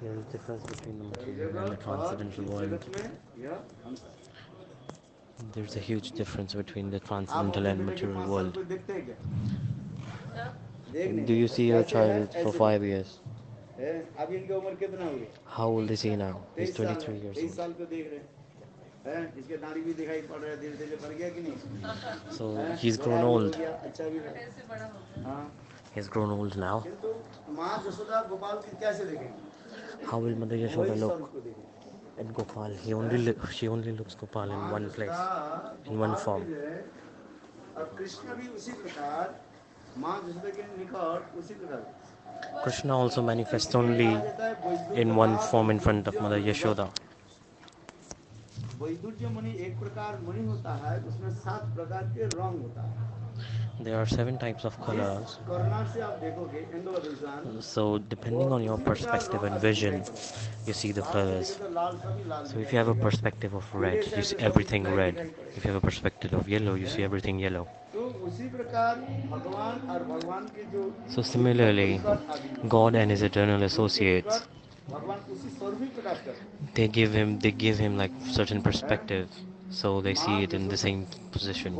There is difference between the material and the transcendental world. There's a huge difference between the transcendental and material world. Do you see your child for 5 years? How old is he now? He's 23 years old. So he's grown old. He's grown old now. How will Mother Yashoda look at Gopal? She only looks Gopal in one place, in one form. Krishna also manifests only in one form in front of Mother Yashoda. There are 7 types of colors. So depending on your perspective and vision, you see the colors. So if you have a perspective of red, you see everything red. If you have a perspective of yellow, you see everything yellow. So similarly, God and his eternal associates, they give him like certain perspective, so they see it in the same position.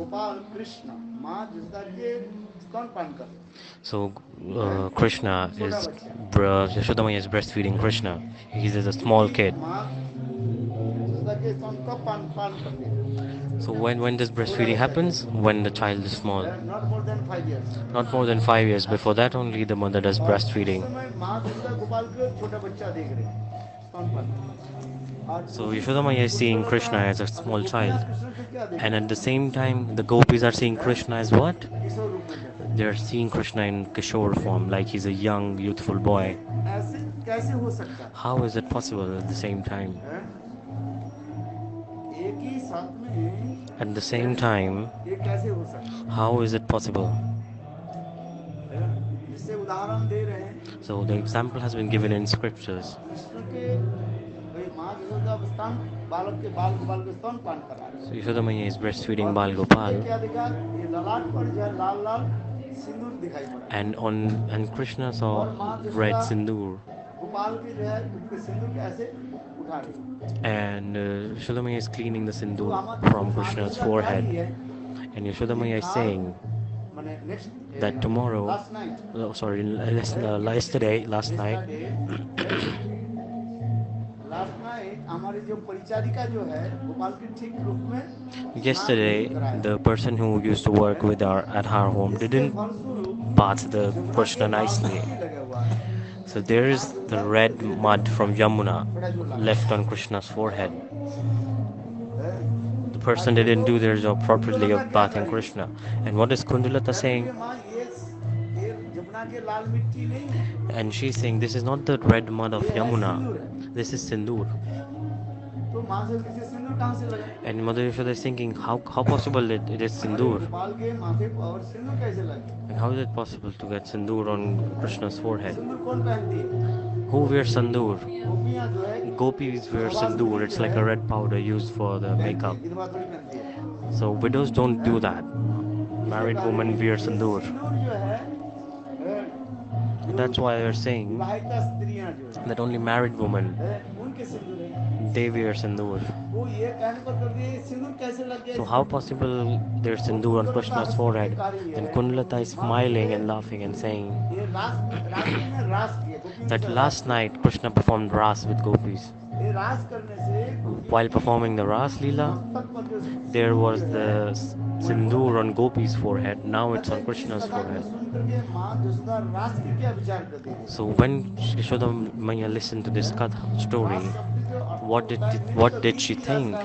So Krishna is Yashodamaya is breastfeeding Krishna. He's a small kid. So when does breastfeeding happens? When the child is small. Not more than 5 years. Before that only the mother does breastfeeding. So Yashodamaya is seeing Krishna as a small child. And at the same time the gopis are seeing Krishna as what? They're seeing Krishna in Kishore form, like he's a young, youthful boy. How is it possible at the same time? At the same time, how is it possible? So the example has been given in scriptures. So Yashodamaya is breastfeeding Bal Gopal, and Krishna saw red sindoor, and Yashodamaya is cleaning the sindoor from Krishna's forehead, and Yashodamaya is saying that tomorrow, last night, yesterday, the person who used to work with at our home didn't bath the Krishna nicely. So there is the red mud from Yamuna left on Krishna's forehead. The person didn't do their job properly of bathing Krishna. And what is Kundalata saying? And she's saying this is not the red mud of Yamuna. This is Sindoor. And Mother Yashoda is thinking, how possible it is Sindoor? And how is it possible to get Sindoor on Krishna's forehead? Who wears Sindoor? Gopis wear Sindoor. It's like a red powder used for the makeup. So widows don't do that. Married women wear Sindoor. And that's why they're saying that only married women, they wear Sindoor. So how possible there's Sindoor on Krishna's forehead? And Kundalata is smiling and laughing and saying that last night Krishna performed Ras with gopis. While performing the Ras Leela, there was the Sindoor on Gopi's forehead. Now it's on Krishna's forehead. So when Yashoda Maya listened to this story, what did she think?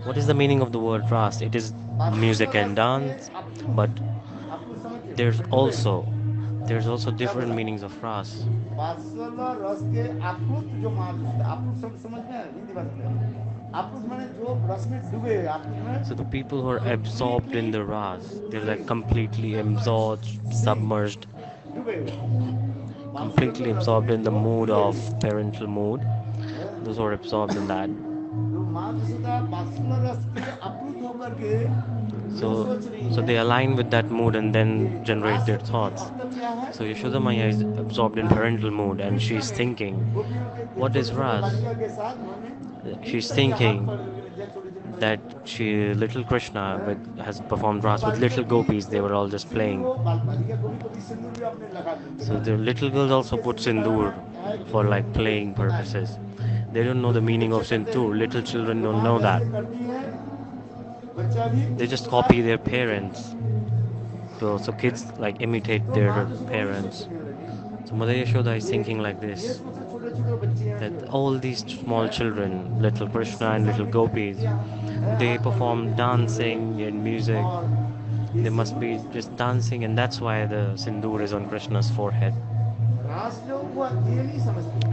What is the meaning of the word Ras? It is music and dance, but there's also different meanings of Ras. So the people who are absorbed in the Ras, they're like completely absorbed, submerged, completely absorbed in the mood of parental mood. Those who are absorbed in that. So, so they align with that mood and then generate their thoughts. So Yashoda Maya is absorbed in parental mood and she's thinking, what is Ras? She's thinking that she little Krishna has performed Ras with little gopis. They were all just playing. So the little girls also put sindoor for like playing purposes. They don't know the meaning of sindoor. Little children don't know that. They just copy their parents. So kids like imitate their parents. So Mother Yashoda is thinking like this, that all these small children, little Krishna and little gopis, they perform dancing and music. They must be just dancing, and that's why the sindoor is on Krishna's forehead.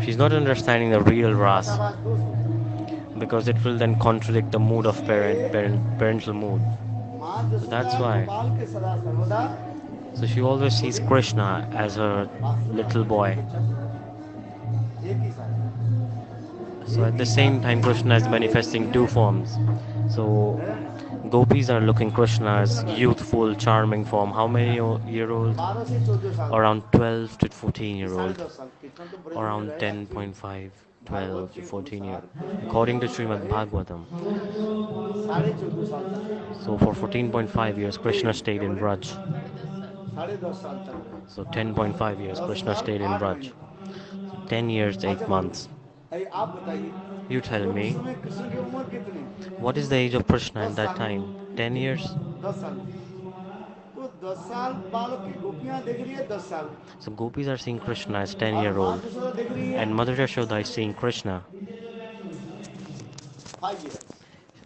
She's not understanding the real ras because it will then contradict the mood of parental mood. So that's why. So she always sees Krishna as her little boy. So at the same time, Krishna is manifesting two forms. So gopis are looking Krishna's youthful, charming form. How many year old? Around 12 to 14-year old. Around 10.5, 12 to 14 year. According to Srimad Bhagavatam. So for 14.5 years, Krishna stayed in Braj. So 10.5 years, Krishna stayed in Braj. So 10 years, 8 months. You tell me, what is the age of Krishna in that time? 10 years? So gopis are seeing Krishna as 10-year-old, and Mother Yashoda is seeing Krishna.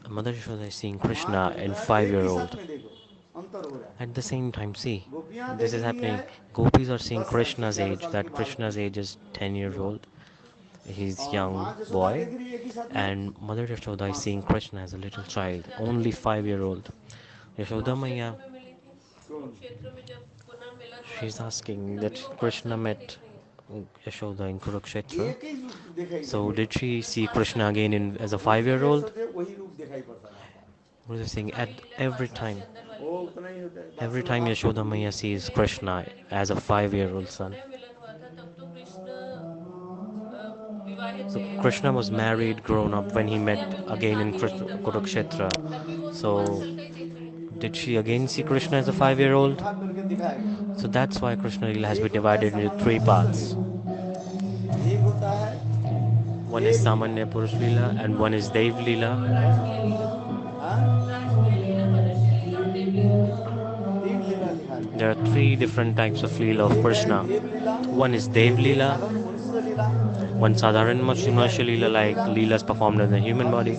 Mother Yashoda is seeing Krishna in 5-year-old. At the same time, see, this is happening. Gopis are seeing Krishna's age, that Krishna's age is 10 years old. He's young boy, and Mother Yashoda is seeing Krishna as a little child, only 5-year old. Yashoda Maya, she's asking that Krishna met Yashoda in Kurukshetra. So did she see Krishna again as a 5-year old? What is saying? At every time Yashoda Maya sees Krishna as a 5-year old son. So Krishna was married, grown up when he met again in Kurukshetra. So did she again see Krishna as a 5-year old? So that's why Krishna Lila has been divided into three parts. One is Samanya Purush Lila and one is Dev Lila. There are three different types of Leela of Krishna. One is Dev Leela, one Sadharan Manushya Leela, like Leelas performed in the human body,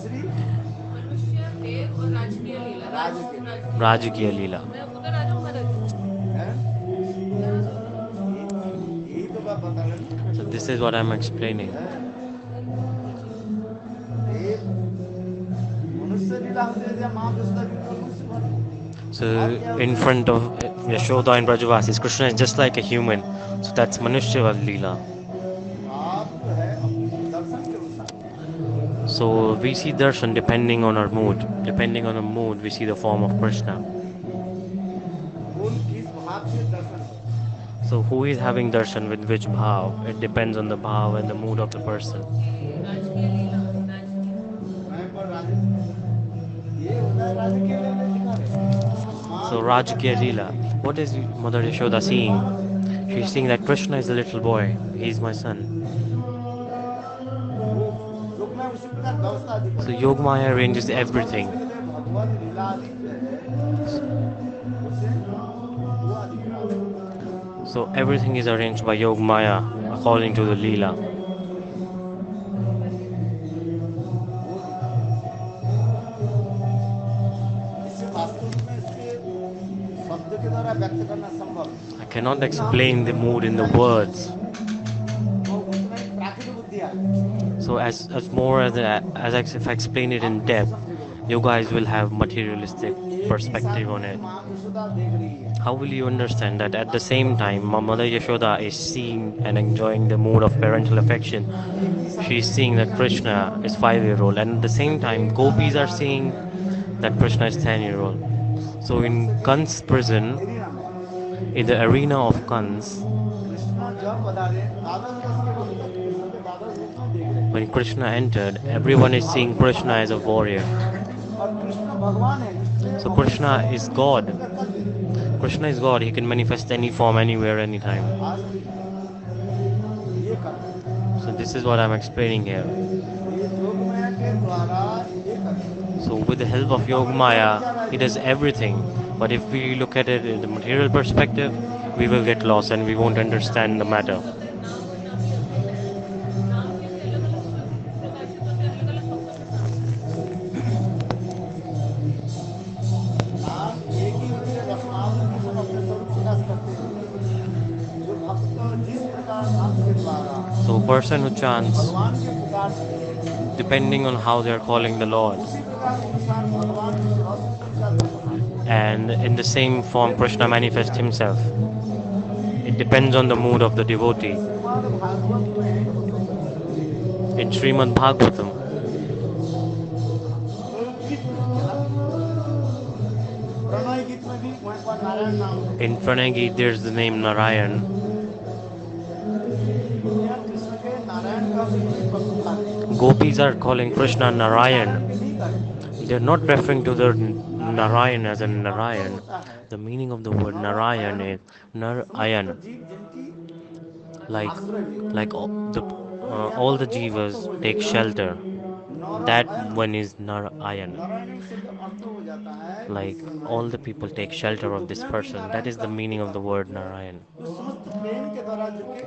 Rajakiya Leela. So this is what I'm explaining. So in front of Yashoda and Brajavasis, Krishna is just like a human. So that's Manushya Leela. So we see darshan depending on our mood. Depending on our mood, we see the form of Krishna. So who is having darshan with which bhav? It depends on the bhav and the mood of the person. So Rajakiya Leela, what is Mother Yashoda seeing? She's seeing that Krishna is a little boy. He's my son. So Yogamaya arranges everything. So everything is arranged by Yogamaya according to the Leela. I cannot explain the mood in the words. So as more as if I explain it in depth, you guys will have materialistic perspective on it. How will you understand that at the same time Mother Yashoda is seeing and enjoying the mood of parental affection? She's seeing that Krishna is 5-year old, and at the same time gopis are seeing that Krishna is 10-year old. So in Kans के Kan's prison, area में in the arena of Kans, Krishna जब पधारे द्वादश वर्ष के बच्चे कृष्ण के द्वादश रूप में देख रहे when हैं। Krishna entered, everyone is seeing Bhagavat में Krishna Maharaj as ji a कहते warrior. हैं और कृष्ण भगवान है इसलिए So अपने Krishna स्वरूप is में किसी God. भी घर कर देते हैं। Krishna is God. He can manifest any form, anywhere, anytime. आज भी ये करते हैं। So this is what I'm explaining here. ये योग माया के द्वारा ये करते हैं। So with the help of जितना बड़े बड़े Yogamaya, विचार he आते does हैं everything. But if we look at it in the material perspective, we will get lost and we won't understand the नाम भी matter. अद्भुत है, नाम और नाम भी अद्भुत है। नाम कैसे अलग अलग प्रकाशित होते हैं, अलग अलग भक्तों के सामने। नाम एक ही होते रसमाधुर्य सब अपने स्वरूप प्रकाश करते हैं। जो भक्त जिस प्रकार नाम के द्वारा So a person who chants, भगवान के पुकारते हैं depending on how they are calling the Lord, उसी प्रकार अनुसार भगवान उस रस को निकाल कर प्रकाश करते and in the same हैं। form ये Krishna विवेक की manifests व्याख्या himself. है। It depends on the mood of the devotee. Shrimad Bhagavat में In Srimad Bhagavatam, तो गीत है ना, प्रणय गीत में भी वहीं पर नारायण नाम है। in Pranagi, there's the name Narayan. गोपियाँ कृष्ण के नारायण कहते हुए पुकारते हैं। Gopis are calling ये नहीं Krishna कि उनको Narayan. नारायण भी नहीं करें। They're not referring to the Narayan Narayan as a एक अर्थ Narayan. होता है The meaning of the word नर Narayan अयनम, is समस्त Narayan, जीव जिनकी like आश्रय लेते like हैं। तो यहाँ all पर the वो अर्थ jivas हो take जाएगा shelter. नर That अयनम। one is Narayan. Narayan से जो अर्थ हो जाता है Like विश्व all the Nayak. people take तो shelter of this गोपियाँ भी person. That Narayan is the का meaning एक of the अर्थ हो word गया Narayan. जो समस्त प्रेम के द्वारा जिनके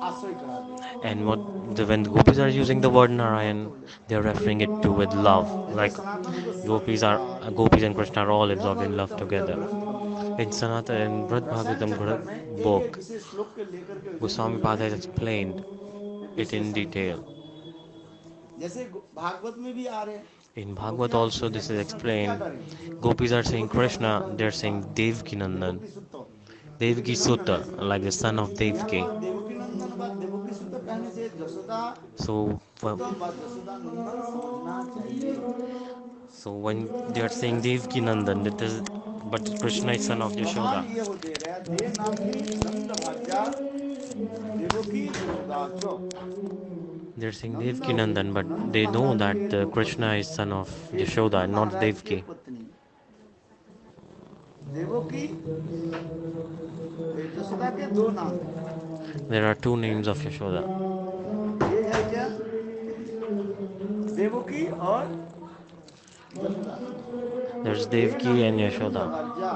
आश्रय करा देते And what हैं। when the gopis are using the word Narayan, हो जाता they're referring it to with love. है। जैसे Like Sanatan Goswami gopis and Krishna are all Maharaj absorbed in love Bhagavatam यह together. ग्रंथ In Sanatana and Brad रसायन Bhagavatam चक्कर में एक एक book, विशेष श्लोक के लेकर के विभिन्न Goswami विवरण Pad has देते explained हैं it in विश्लेषण किया। detail. जैसे भागवत में भी आ रहे हैं In Bhagavad गोपियां also this is कृष्ण को क्या explained. करें। Gopis are saying Devaki Nandan Krishna, they're कल्पिता saying Devki Nandan, देवकी सुतो Devki Devaki Nandan. Sutta, like the son of यहाँ Devki. पर देवकी नंदन व देवकी सुत कहने से जसोदा So, सुत व जसोदा नंदन समझना चाहिए। so when they are saying Devki Nandan, that is, but Krishna is son of समान Yashoda. ये हो दे रहा है दे नामनी नंद भाग्या देवकी जसोदा चो। They're saying Nand Devki Nandan, but Nand they know महाराज के that दो पुत्र Krishna is son of हैं। एक Yashoda नंद and not महाराज के Devki. पत्नी देवकी। जसोदा के दो नाम There are two हैं। names of Yashoda. एक है क्या देवकी और Jasoda. There's they Devki and nominee Nand Yashoda. भाग्या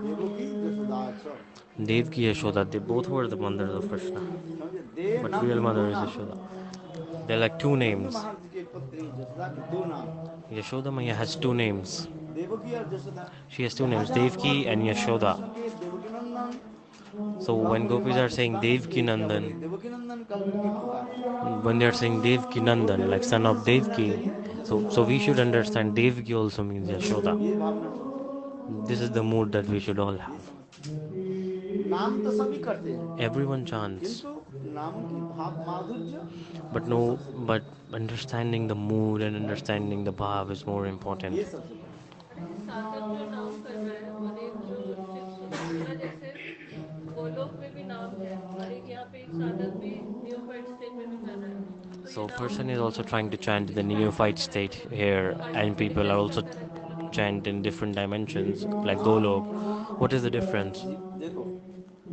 देवकी जसोदा चो। Devki, Yashoda, they both were the mothers of Krishna, समझे दे but real नामनी दो mother is नाम Yashoda. They're like two नंद names. महाराज के पत्नी जसोदा के दो नाम Yashoda Maya has two names. Devaki और जसोदा। She has two जहाँ names, जहाँ पर Devki and गोपियाँ Yashoda. कृष्ण के देवकी नंदन So when कहते हैं gopis वहाँ are saying Jasoda Nandan Devki देवकिया बोले Nandan, देवकी नंदन कह करके पुकारे। when they are saying Devki तो Nandan, like Devaki son Nandan of समझना Devki, चाहिए so Jasoda we should understand Devki also means Yashoda. ये भावना होनी चाहिए। This is the mood that we should all ये have. समझते हैं नाम तो सभी करते हैं Everyone chants, किंतु नाम की भाव माधुर्य but वो no, सबसे बड़ी but understanding the mood and understanding the bhav is more है। important. ये सबसे बड़ी एक साधक जो नाम कर रहा है और एक जो इस तरह जैसे गोलोक में भी नाम है और एक यहाँ पे एक साधक भी नियोफाइट स्टेज में भी कर रहा है, तो ये So नाम person is also trying to chant the chant neophyte करना state here, and people are कैसे also करना रहता है मतलब chant in different dimensions, like हाँ Golok. What is the difference? देखो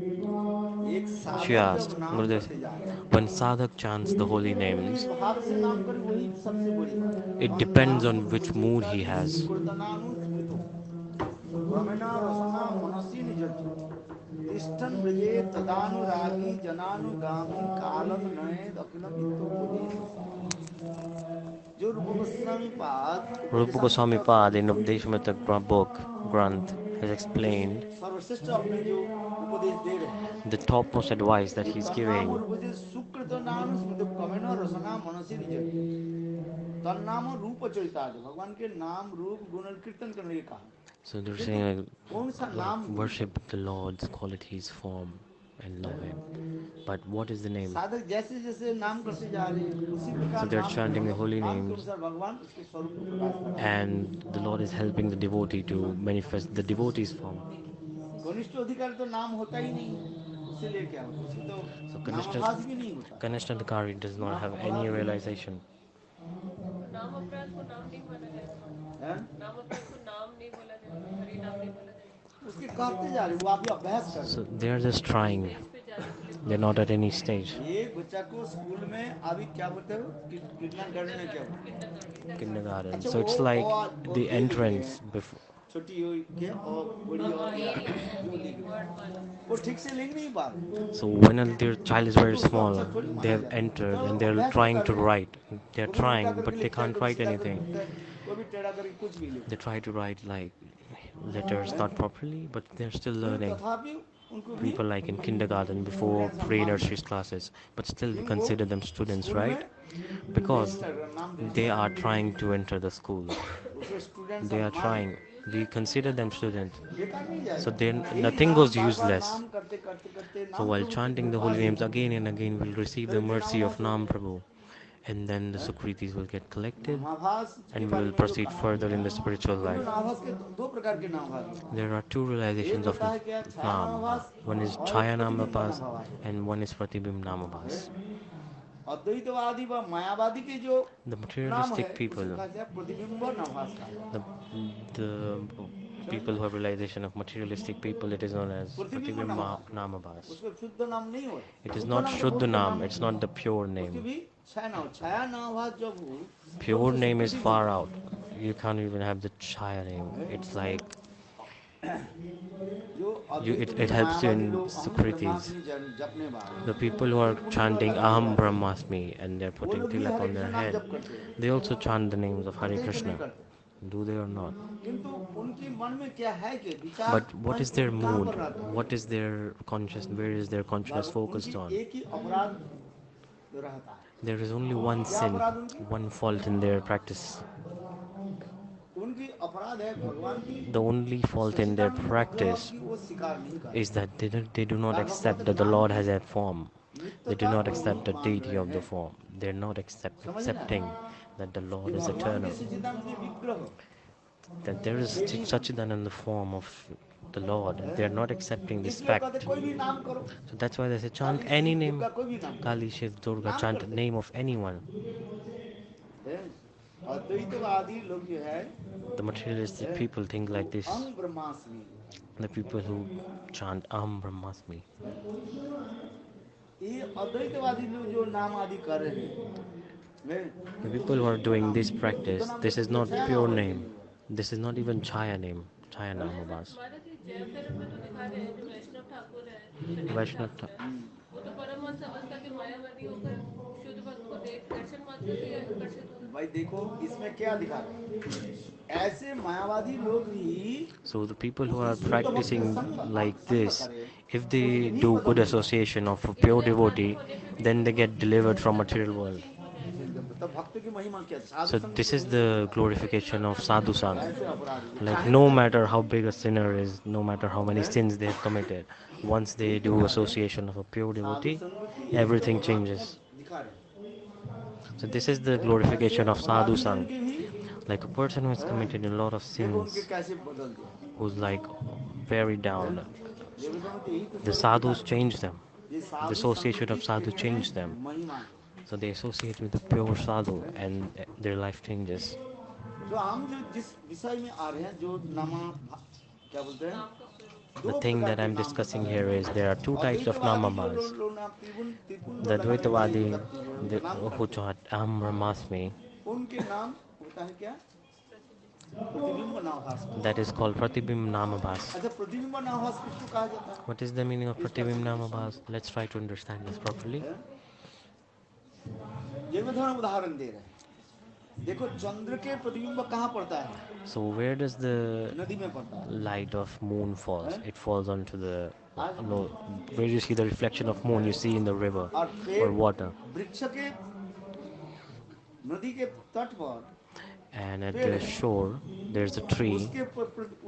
एक She साधक asked. जब नाम Gurudev, करते जा रहे हैं when sadhak chants the holy तो किस names, भाव से नाम करें वही सबसे बड़ी बात है। it तन depends नाम on रूप which mood चरिता he धीर has. सुकृतनानु स्मृतो क्रमेण रसना मनसी निजज्य तिष्ठन ब्रजे तदानुरागी जनानुगामी कालम नयेद अखिलम हितोपदेश सार। जो रूप गोस्वामी पाद Rupa Upadeshamrita Goswami Pad in में Updeshmata book, Granth, has explained सर्वश्रेष्ठ अपने जो उपदेश दे रहे the हैं topmost advice that कि he's तन्नाम giving. रूप जे सुकृत नाम स्मृत क्रमेण रसना मनसी निजज्य तन्नाम रूप चरिता भगवान के नाम रूप गुण और कीर्तन करने के कहा। So they're किंतु saying कौन सा like नाम गुण worship करना the Lord's qualities form. and know him. But what is the name? साधक जैसे जैसे नाम करते जा रहे हैं उसी प्रकार So they're नाम chanting the holy नाम के names, अनुसार भगवान उसके स्वरूप को प्रकाश कर रहे हैं। and the Lord is helping the devotee to manifest the devotee's form. कनिष्ठ अधिकारी तो नाम होता ही नहीं है, उससे ले क्या होता, उसकी तो So नामाभास भी नहीं होता, Kanishta Adhikari does not have any नामाभास भी नहीं realization. तो नाम अपराध को नाम नहीं माना जाएगा, है। नाम अपराध को नाम नहीं बोला जाएगा, हरि नाम नहीं बोला जाएगा, उसके कहते जा रहे, वो अभी अभ्यास कर रहे So हैं। they are just trying. Stage पे जाने के लिए They're not at any stage. एक बच्चा को स्कूल में अभी क्या बोलते हो, किडनैप करने में क्या बोलते किंडर गार्डन। हैं? Kindergarten. अच्छा So वो it's like वो the ये लिख रहे entrance हैं, before. छोटी के और बड़ी और ए लिख रहे हैं, जो ए लिख रहे वर्ड हैं, माला। वो ठीक से लिख नहीं पा रहे, So when their child is तो very उसको small, अक्षर थोड़ी they माना have जाता है, entered तो and वो they're अभ्यास तो trying कर to रहे हैं, write. They're वो भी उल्टा trying, करके but they लिखता है, can't कभी write सीधा करके anything. लिखता है, वो भी टेढ़ा करके कुछ भी They लिखता try to write like letters है, not properly, but they're still फिर learning. तथापि उनको भी People like in kindergarten before students हम मानते pre-nursery हैं, classes, but still we क्योंकि वो consider them students, स्कूल में right? Because रजिस्टर नाम they रजिस्टर are करते trying to enter the school. हैं, उसको स्टूडेंट्स They हम are माने, trying. We consider them students. बेकार नहीं So जाएगा, then यही nothing नाम goes बार बार useless. नाम करते करते करते So नाम while प्रभु की chanting the कृपा holy से names again and again, we'll receive the फिर भी mercy of नामाभास हो Nam गया। Prabhu. And then the Sukritis will get collected नामाभास के and we बारे will में जो proceed कहा, further in the spiritual वो जो life. नामाभास के दो प्रकार के नामाभास होते हैं, There are two एक realizations of होता है क्या, छाया Nam. नामाभास One is और एक Chaya प्रतिबिंब Namabhas नामाभास होता and one is Pratibim Namabhas. है। अद्वैतवादी व मायावादी के जो The नाम है materialistic उसे people, कहा जाए प्रतिबिंब नामाभास कहा जाता the the है, people समझ who have realization of materialistic people, it is known as प्रतिबिंब Pratibim नामाभास, Namabhas. उसका शुद्ध नाम नहीं हो, It is शुद्ध not नाम तो बहुत Shuddha के Nam, नाम it's होते हैं, not the pure उसके name. भी छाया नामाभास जब हो तो Pure उसे name is सुकृति far बोलते out. You can't even have the Chaya name. हैं। It's like जो it अद्वैतवादी helps you मायावादी in लोग अहम Sukritis. ब्रह्मास्मि जपने The वाले, people who are उनके तो chanting अलग Aham विचार है, Brahmasmi and they're वो putting लोग भी tilak Hare on Krishna their नाम head, जप करते हैं, they also chant the names of Hare करते हैं कि नहीं Krishna. करते, Do they or not? किंतु उनके मन में क्या है कि विचार But what is their कहाँ mood? पर रहता है, What is their conscious? Where is their consciousness उनकी focused on? एक ही अपराध रहता है, There is only one क्या sin, अपराध उनकी, one fault in their practice. उनकी अपराध है भगवान की The only fault in their सच्चिदानंद विग्रह practice की वो स्वीकार नहीं is करते, that they do not सार्वभौमिक accept that the नाम Lord की has a form. They do नित्यता not को accept the मान deity रहे of the हैं, form. They're not समझ रहे accepting हैं, that the कि Lord is भगवान के eternal. सच्चिदानंद विग्रह That there is से ही हम, Sachidan in the form of the Lord. They are not accepting this इसलिए कहते fact. कोई भी नाम करो, So that's why they say chant Kali any Shiv name. Durga कोई भी नाम करो, Kali, Shiv, Durga, नाम chant करते name of anyone. हैं। अद्वैतवादी लोग जो The materialistic है people think वो like this. अंग ब्रह्मास्मि, The people who chant Aham Brahmasmi. ये अद्वैतवादी लोग जो नाम आदि कर रहे हैं, The people who are शुद्ध doing नाम this नहीं, शुद्ध practice, नाम तो this is शुद्ध not छाया pure नाम के name. लिए हुआ This is not even Chaya name. Chaya Namabhas. महाराज जी जैन धर्म में तो दिखा रहे हैं, जो वैष्णव ठाकुर है, शनेश्वर Vaishnava. ठाकुर है, वो तो परमहंस अवस्था के मायावादी होकर शुद्ध भक्त को देख दर्शन मात्र से ही आकर्षित हो रहे भाई देखो इसमें क्या दिखा रहा है, ऐसे मायावादी लोग भी So the people who उसी are शुद्ध भक्त के practicing like संग this, करे if तो उसकी they नहीं do good बदलती है, association of a हैं। pure इसलिए साधु devotee, होने पे भी then they get delivered from मतलब material भक्ति को world. चेंज हो जाएगा। तब भक्त की महिमा क्या है, साधु So संग this के is होने से the होता तो इसलिए glorification of अपराधी sadhu लोग sang. है, ऐसे ऐसे करते अपराधी हैं। वो Like चाहे no कुछ करे, matter how big a sinner is, no matter how many हैं? sins they have committed, once यही they तो do कहा है, association of a pure Sadhu devotee, संग की यही तो everything परमात्मा changes. दिखा रहे So this is the हैं, ऐसे glorification of sadhu अपराधी sang. लोग के भी Like a person who has हैं, committed a lot of देखो उनके sins, कैसे बदल दिया who's like very हैं, down, ये बताओ तो यही तो the स्वरूप दिखा sadhus रहे change them. ये The साधु संघ association की of sadhu इसमें change them. महिमा है, So they associate with the pure sadhu and their life changes. तो हम जो जिस विषय में आ रहे हैं जो नामा क्या बोलते हैं, नाम का प्रयोग The दो thing प्रकार that के I'm नाम बता discussing रहे here is हैं, there are two types of अद्वैतवादी जो namabhas. लोग नाम त्रिपुण को The लगाने वाले जो Advaitavadi, व्यक्ति है the, उनका नाम who करते हैं, chant Aham Brahmasmi, उनके नाम होता है क्या, प्रतिबिंब प्रतिबिंब नाभास को। that is called Pratibim Namabhas. अच्छा प्रतिबिंब नाभास किसको कहा जाता है, What is the meaning of इसका Pratibim समझो Namabhas? Let's try to understand this properly. हैं? ये मैं थोड़ा उदाहरण दे रहे हैं, देखो चंद्र के प्रतिबिंब कहाँ पड़ता है, So where does the नदी में पड़ता है, light of moon falls? हैं? It falls onto the आज no. Where you see the reflection of moon, you see in the river और or पेड़ water. वृक्ष के नदी के तट पर and at पेड़ the है, shore there's a tree.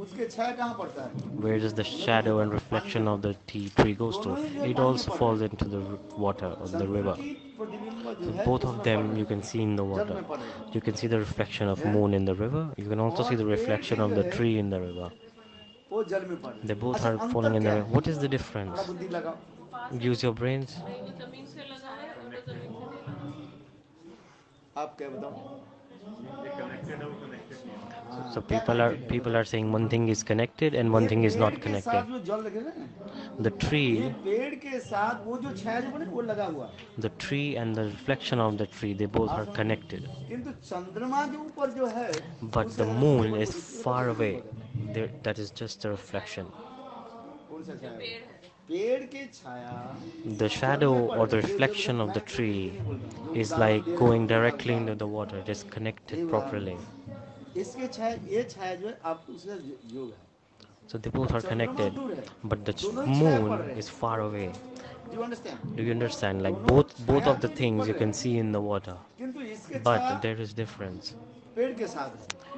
उसके छाया कहाँ पड़ता है? Where does the नदी में shadow and पड़ता है, पानी reflection में of पड़ता the है। tree goes to? दोनों ही जो है It पानी में also पड़ रहे falls हैं। into the water or the Chandra river. की प्रतिबिंब जो So है both of उसमें पड़ them रहे you can see in the हैं, जल water. में पड़ रहे हैं, You can see the reflection of हैं? moon in the river. You can also see और the पेड़ reflection के of जो the है tree in the river. वो जल में पड़ रहे They हैं। both अच्छा, are falling अंतर in the क्या river. है? What is the थोड़ा difference? बुद्धि लगाओ। वो पास है Use नहीं, your brains. नहीं वो जमीन से लगा है और वो जमीन से नहीं लगा। आप क्या बताओ? So हाँ, क्या people are कनेक्टेड है people बताओ? are saying one thing is connected and one ये thing is पेड़ not के connected. साथ जो जल लगे ना, The ये tree, पेड़ के साथ वो जो छाया जो बने वो लगा हुआ है। the tree and the reflection of the tree, they both आप are समझ रहे connected. हैं? किंतु चंद्रमा के ऊपर जो है But उसे the अगर सबसे moon बड़ी is बोली तो far प्रतिबिंब away. है। There, that is just a जो छाया reflection. है, कौन सा जो छाया है? पेड़ है। पेड़ की छाया The जल shadow में पड़ or the रही है। जो reflection of the मैं ये tree नहीं बोल रहा हूँ, जो is उदाहरण like दे रहे हैं going वो अलग directly into उदाहरण the है, water. It is यही connected उदाहरण properly. है। इसके छाया ये छाया जो है आपको उसका योग है। So they both अब are चंद्रमा connected. दूर है, But the दोनों ही छाया पड़ moon रहे is हैं। far away. Do you understand? Do you understand? Like दोनों both छाया of the तो things पड़ you रहे can हैं, see in the water. किंतु इसके But Chhaya there is difference. पेड़ के साथ है,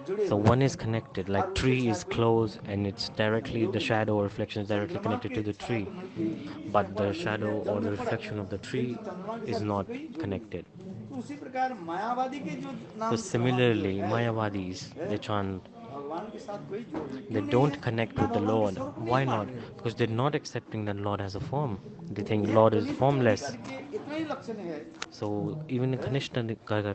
जुड़े So हुए one हैं, is connected, और like उनके tree छाया is कोई close and it's directly सहयोग the नहीं shadow है। or reflection is directly चंद्रमा connected के to the छाया tree, तो मतलब कोई but इफेक्ट पड़ा the नहीं है, shadow जल or the में पड़ा reflection of है, the किंतु tree चंद्रमा के is साथ उसकी not कोई योग नहीं connected. है। तो उसी प्रकार मायावादी के जो So नाम ब्रह्म जो similarly, Mayavadis है they chant भगवान के साथ कोई जोड़ नहीं, they क्यों नहीं है? don't connect ना with the भगवान के Lord. स्वरूप नहीं Why मान not? रहे। Because they're not accepting that Lord has a form. They think एक Lord is कनिष्ठ formless. करके इतना ही लक्षण है, So even in है? Kanishta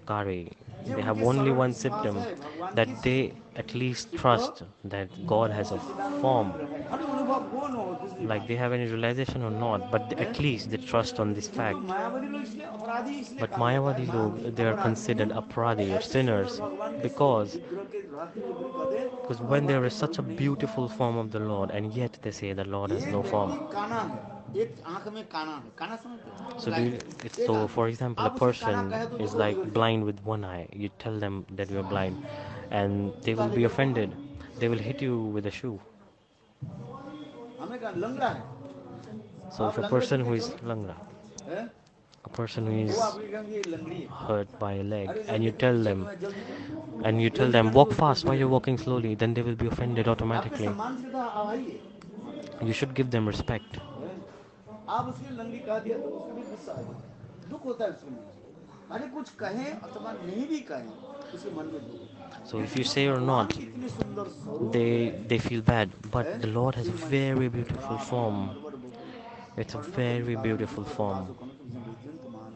Kari, ये they have उनके only सरल one विश्वास symptom है भगवान की that they at least शुद्ध trust that God has a form. सच्चिदानंद है, हर अनुभव हो न हो दूसरी Like बात they have any realization or not, but है। at least they trust on this किंतु fact. मायावादी लोग इसलिए अपराधी इसलिए But कहा जाता है, Mayavadi महान log, they are अपराधी क्यों? considered aparadi or ऐसे सुंदर sinners भगवान के स्वरूप because विग्रह के रहते हुए भी कहते हैं when भगवान there के is such स्वरूप a नहीं है। beautiful form of the Lord and yet they say the Lord has एक no व्यक्ति form. काना है, एक आंख में काना है, काना समझते हो? So ब्लाइंड है, एक so आंख है। for example a आप उसे काना person कहे तो is वो like बिगड़ blind जाएगा। with one eye. You tell them that you are blind and they will काले be घर कौन है? offended. They will hit you with a shoe. हमने कहा लंगड़ा है, So आप if a लंगड़े से person कहे who is चलो, langra, है? a person who वो is आपके कहेंगे ये लंगड़ी है। hurt by a leg अरे and you जल्दी tell चलो them मैं जल्दी जाओ, and you tell जल्दी them करने walk को वो fast, why you're बिगड़ walking जाएगा। slowly, then they will be offended आपके automatically. सम्मान से तो आइए, You should give them respect. है? आप उसके लंगड़ी कह दिया तो उसको भी गुस्सा आ जाता है, दुख होता है उसके मन में। अरे कुछ कहें अथवा नहीं भी कहें, उसके मन में दुख होता है, So if you क्योंकि say or भगवान not, की इतनी सुंदर स्वरूप they है, they feel bad. But है? the Lord has a Shri मन very शुद्ध beautiful परात्पर form. अमरवर बोतल It's a वर्ण very कलिकालन beautiful दुख form. प्रकाश कनक विजयंत मान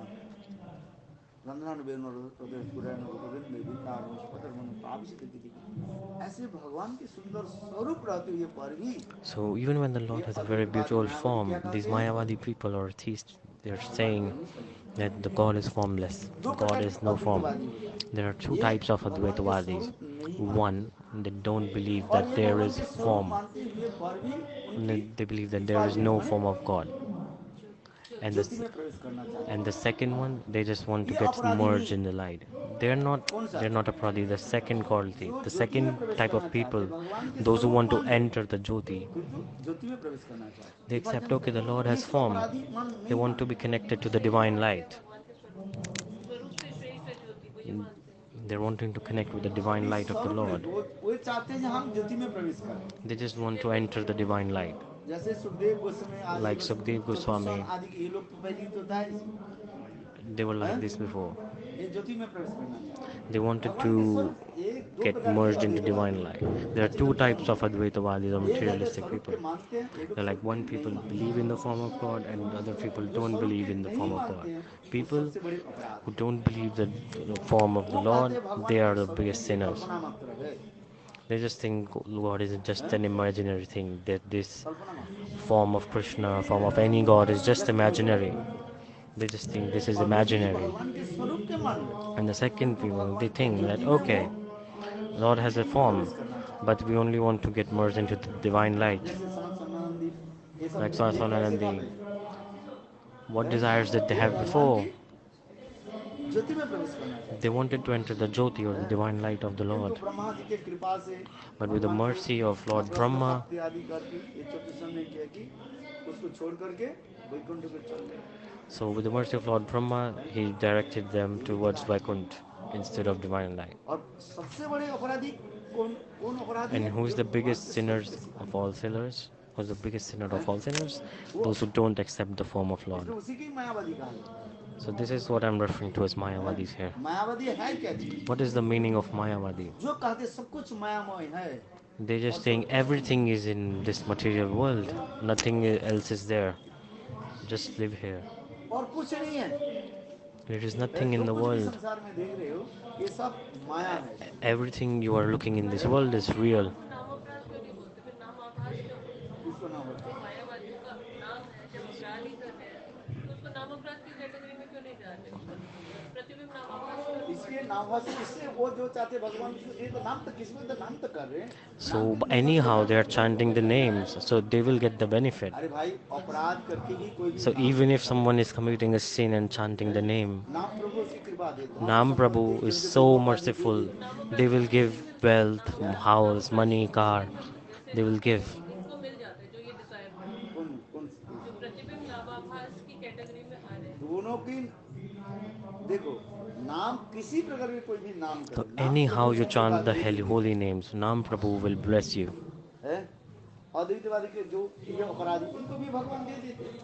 रंध्रान बेन हृदय पुराण गोविंद में विकार स्फटर मन पाविष्ट की ऐसे भगवान के सुंदर स्वरूप रहते हुए पर भी So even when the ये Lord has a very अद्वैतवादी beautiful मायावादी क्या form, these कहते हैं? Mayavadi people or theists, they're भगवान saying है नहीं समझते। that the God is formless. दो God प्रकार के is no form. अद्वैतवादी होते There are two हैं, types एक of भगवान के Advaitavadis. स्वरूप नहीं मानते One, they don't believe और that ये there भगवान is के स्वरूप form, मानते हुए पर भी and उनकी they believe that there is उपाधियां no माने form of God. ज्यो- And ज्योति ज्योति this में प्रवेश करना चाहते and the हैं। second one, they just want to ये get अपराधी नहीं merged in है। the light. They're not कौन सा? they're not Apradi. The second quality, जो the ज्योति में second प्रवेश type करना of चाहते people, भगवान के those who स्वरूप want to मान रहे enter the Jyoti, किंतु ज्योति में प्रवेश करना चाहते, they difference accept, okay, the Lord है। has एक form. अपराधी मान They नहीं want to be मानते। connected वो to the श्रेष्ठ divine मानते हैं light. भगवान के स्वरूप, स्वरूप से श्रेष्ठ है ज्योति, वो ये Mm, मानते हैं। they're wanting to connect with the divine अपनी light of the स्वरूप नहीं, Lord. वो चाहते हैं कि हम ज्योति में प्रवेश करें। They just want सीधे to enter प्रवेश the करें। divine light. जैसे सुखदेव गोस्वामी आदि Like Sukhdev चतुर्सन Goswami, आदि के ये लोग तो पहले तो था इसमें, they were हैं? like this before. ये ज्योति में प्रवेश करना चाहते They हैं। wanted भगवान के to स्वरूप एक दो get प्रकार के merged into अद्वैतवादी divine light. हैं, There are two types Sachchidanand of हैं। Advaitavadis or एक है जो materialistic स्वरूप people. के मानते हैं, एक लोग They're like स्वरूप के one नहीं people मानते believe in the form of God हैं। and other people जो don't स्वरूप believe के in the नहीं form of God. मानते हैं वो People सबसे बड़े अपराध who हैं। don't believe the form of the वो कहते Lord, हैं भगवान they are कोई the स्वरूप biggest नहीं, ये sinners. कल्पना मात्र है, They just think God is just हैं? an imaginary thing, that this कल्पना मात्र, form of Krishna, form of any God is just just Kalpana imaginary. मात्र। They just think this is और यदि imaginary. भगवान के स्वरूप के मान ले And the second तो people, they भगवान के think that ज्योति में वो okay, Lord has a प्रवेश form, करना चाहते but we only want to get merged into the divine हैं। light. जैसे सनत सनंदी ये सब Like ये कैसे था Swasananandi, पहले, what हैं? desires did they ये have भगवान की before? ज्योति में प्रवेश करना They चाहते wanted to enter the Jyoti or the हैं। divine light of the किंतु Lord. ब्रह्मा जी के कृपा से But with the भगवान के mercy of Lord Brahma Brahma, प्राप्ति आदि करके ये चतुर्सन ने किया कि उसको छोड़ करके वैकुंठ को चल गए, so with the mercy of Lord Brahma, हैं? he directed them इनकी towards कृपा है। Vaikunt. instead of divine light. और सबसे बड़े अपराधी कौन कौन अपराधी And है? who is जो the भगवान biggest के स्वरूप sinners के शिकार of all sinners? Who's the biggest sinner है of all sinners? वो, Those who don't accept the form of Lord. इसलिए उसी की मायावादी कहा जाता So this is what I'm referring to as है। Mayavadis here. मायावादी है क्या चीज? What is the meaning of Mayavadi? जो कहते सब कुछ मायामय है They're और just saying सब कुछ नहीं everything is in this material world. है Nothing else is there. Just live here. और कुछ नहीं है। There is nothing in जो the कुछ भी world. संसार में देख रहे हो ये सब माया है। Everything you are looking in this अरे world is फिर real. उसको नाम अपराध क्यों नहीं बोलते, फिर नाम आभास क्यों बोलते? किसको नाम होता जो मायावादियों का नाम है, जब अपराध ही तो है, तो उसको नाम अपराध की कैटेगरी में क्यों नहीं डालते ऊपर? प्रतिबिंब नाम आभास क्यों नहीं इसके बोलते? नाम भाषा किससे वो जो चाहते भगवान ये तो नाम तो किसमें तो नाम तो कर रहे हैं नाम So की नाम भाषा anyhow, क्या they are करते हैं? chanting the names, so they will get the benefit. अरे भाई अपराध करके भी कोई भी So नाम even if लेता है someone is committing a sin and chanting the name, नाम प्रभु उसकी कृपा देते हैं Nam संपत्ति Prabhu is जिनके प्रभु so उपाधि दे merciful. देते नाम They अपराध will किसको give नहीं मिलता? wealth, नाम house, अपराध money, किसको नहीं car. मिलता? जैसे They will नाम give. इनको मिल जाता है जो ये डिजायर करते हैं। हैं, कौन जो प्रतिबिंब नामाभास की कैटेगरी में आ रहे हैं। दोनों की देखो नाम किसी प्रकार के कोई भी नाम So करे नाम anyhow प्रभु you उसकी कृपा chant the दे ही देते holy names, Nam Prabhu will bless you. हैं अद्वैतवादी के जो ये अपराधी इनको भी भगवान दे देते हैं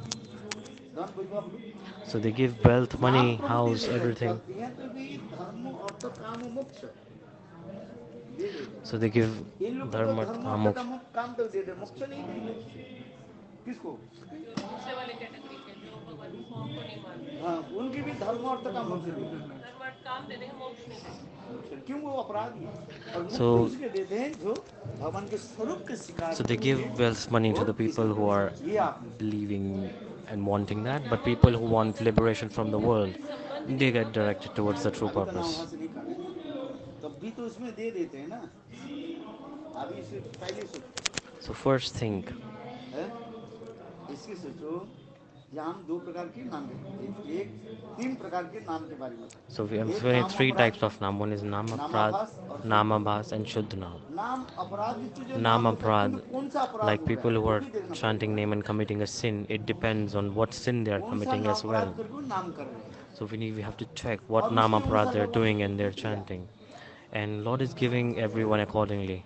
धन वैभव So they give wealth, नाम money, प्रभु दे house, देते हैं everything. कहते हैं तो भी धर्म अर्थ काम मोक्ष दे देते So they give हैं इन लोग को तो dharma, धर्म अर्थ moksha. काम तो दे दे मोक्ष नहीं देंगे किसको जो दूसरे वाले कैटेगरी के, जो भगवान की फॉर्म को नहीं मानते, हाँ उनकी भी धर्म अर्थ का मोक्ष दे देंगे धर्म अर्थ काम दे देंगे, मोक्ष नहीं देंगे। क्यों वो अपराधी है और मुक्ति So उसके देते हैं जो भगवान के स्वरूप के शिकार so they होंगे give wealth, money to और the किसी people प्रकार who से are ये आपने believing and wanting that, but नाम people who आभास को want अगर liberation from the इनका world, कोई संबंध ही they नहीं get होता directed तो towards the नाम true अभी तो नाम purpose. वहां से नहीं कर रहे तब भी तो इसमें दे देते हैं ना अभी इसे पहले सोचो So first think. है इसकी सोचो यहाँ हम दो प्रकार के नाम देते एक तीन प्रकार के नाम के बारे में So we have एक three नाम three अपराध types of Nam. One is Namaprad, नामाभास और शुद्ध नाम Namabhas, and Shuddha Nam. नाम अपराध की जो नाम होता है Namaprad, किंतु कौन सा अपराध like हो रहा people है who वो are भी देखना chanting पड़ेगा name and committing a sin, it depends on what sin they are कौन सा committing नाम as अपराध well. करके नाम कर रहे हैं So we have to check what और उसके Namaprad अनुसार they're भगवान doing उसको and they're फल दिया chanting. And Lord is giving everyone accordingly.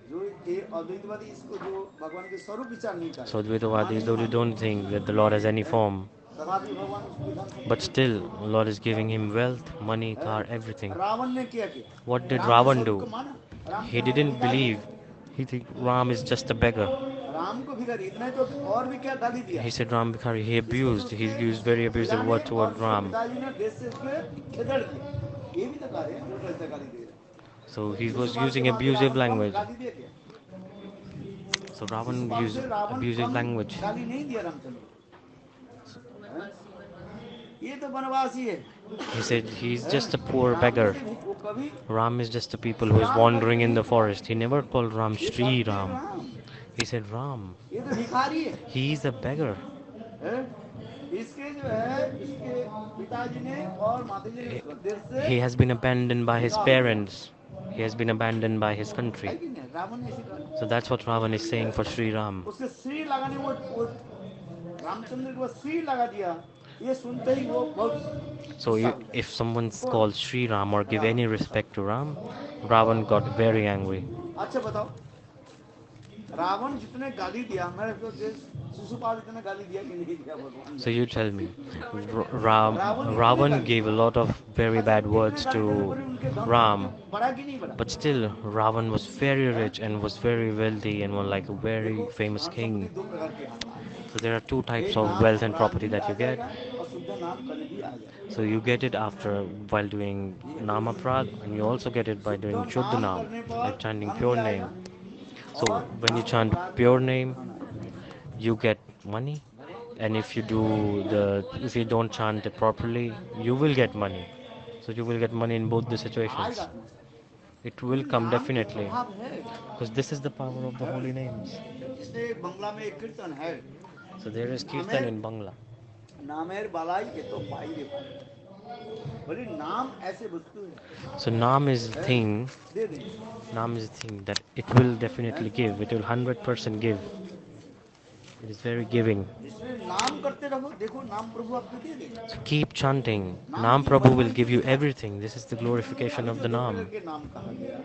जो ये अद्वैतवादी इसको जो भगवान के स्वरूप विचार नहीं करे So मान Advaitavadis, नहीं though they मानते don't think that the Lord has any हैं? form, तथापि भगवान उसको धन but संपत्ति still Lord is giving him wealth, money, हैं? car, everything. रावण ने क्या किया What did राम के Ravan स्वरूप do? को माना राम He क्या है didn't भिखारी believe. है He think Ram is just a beggar. Ram को भिखारी इतना ही तो और भी क्या गाली दिया He said Ram Bhikhari. He इसको तो abused. He उसके used very पिता abusive ने word और toward उसके Ram. पिताजी ने देश से उसके खेदड़ दिया ये भी तो कार्य है जो कैसे गाली दे So he रहे was शिशुपाल से using वहां पे abusive रावण कम language. गाली दिया क्या So Ravan शिशुपाल used से रावण abusive कम language. गाली नहीं दिया रामचंद्र हैं? वनवासी वनवासी ये तो वनवासी है He said he's हैं? just a poor Ram beggar. कहते वो कभी Ram is just a people Shri who is Ram कभी wandering in नहीं the बोला forest. He never called Ram ये Shri सत्य Ram. Ram He said Ram. ये तो भिखारी है He's a beggar. हैं? इसके जो है इसके पिताजी ने और माताजी ने He उसको देश से he has been abandoned by his निकाल दिया parents. He has been abandoned by his है country. कि नहीं रावण ने ऐसे कहा So that's what Ravan is saying for Sri Ram. उसके श्री लगाने वो रामचंद्र को श्री लगा दिया ये सुनते ही वो बहुत So गुस्सा हो if गया someone's कौन called Sri Ram or give any Ravan respect to Ram, Ravan got very angry. अच्छा बताओ रावण जितने गाली दिया मैं तो शिशुपाल इतने गाली दिया कि नहीं दिया भगवान So ने you tell me, Ravan Ravan इतने Ravan गाली gave a दिया lot of very अच्छा bad इतने words गाली देने to पर भी उनके धन Ram, संपत्ति बढ़ा कि नहीं बढ़ा but still Ravan was very हैं? rich and was very wealthy and was like a very देखो famous धन संपत्ति king. दो प्रकार के आता है So there are two types एक of नाम wealth and अपराध property भी that आ you get. जाएगा और शुद्ध नाम कल भी आ जाएगा So you get it after while doing Namaprad, and you also get it by शुद्ध doing नाम Shuddhanam, करने like पर chanting धन भी pure आएगा name. So और when you नाम chant अपराध में pure name, धन आएगा you get money, वो and उत्पाद में if you don't chant it properly, you will get money. So you will get money in both the आएगा situations. तुम्हें It क्योंकि will come नाम के definitely, प्रभाव है because this is the power of the holy names. जैसे बंगला में एक कीर्तन है So there is kirtan नामेर in Bangla. नामेर बालाई ये तो पाई रे पाई बोले नाम ऐसे वस्तु है So Nam is the हैं? thing. दे देंगे Nam is the thing that it will हैं? definitely give. It will 100% give. It is very giving. इसलिए नाम करते रहो, देखो नाम प्रभु आपको दे देगा। So keep chanting. नाम Nam की Prabhu महिमा will give इतनी you है। everything. This is the glorification अभी of जो the दो प्रकार Nam. के नाम कहा गया,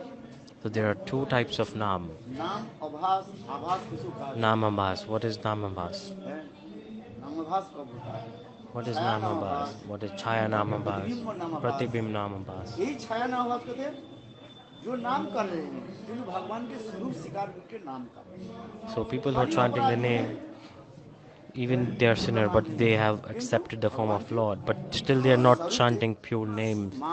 So there are two types of Nam. नाम आभास, आभास किसको कहा गया Namabhas. What is Namabhas? है? नामाभास कब होता है? What is Chhaya Namabhas? नामाभास What is Chaya और Namabhas? प्रतिबिंब नामाभास। Pratibim Namabhas. यही छाया नामाभास कहते हैं, जो नाम कर रहे हैं, जिन्हें भगवान के स्वरूप स्वीकार करके नाम कर रहे So हैं। people who are बड़ी chanting the अपराधी है, name, even they are sinner, मुसलमान but नहीं they है, have किंतु accepted the form भगवान of के Lord, but still they are not स्वरूप chanting pure names. मान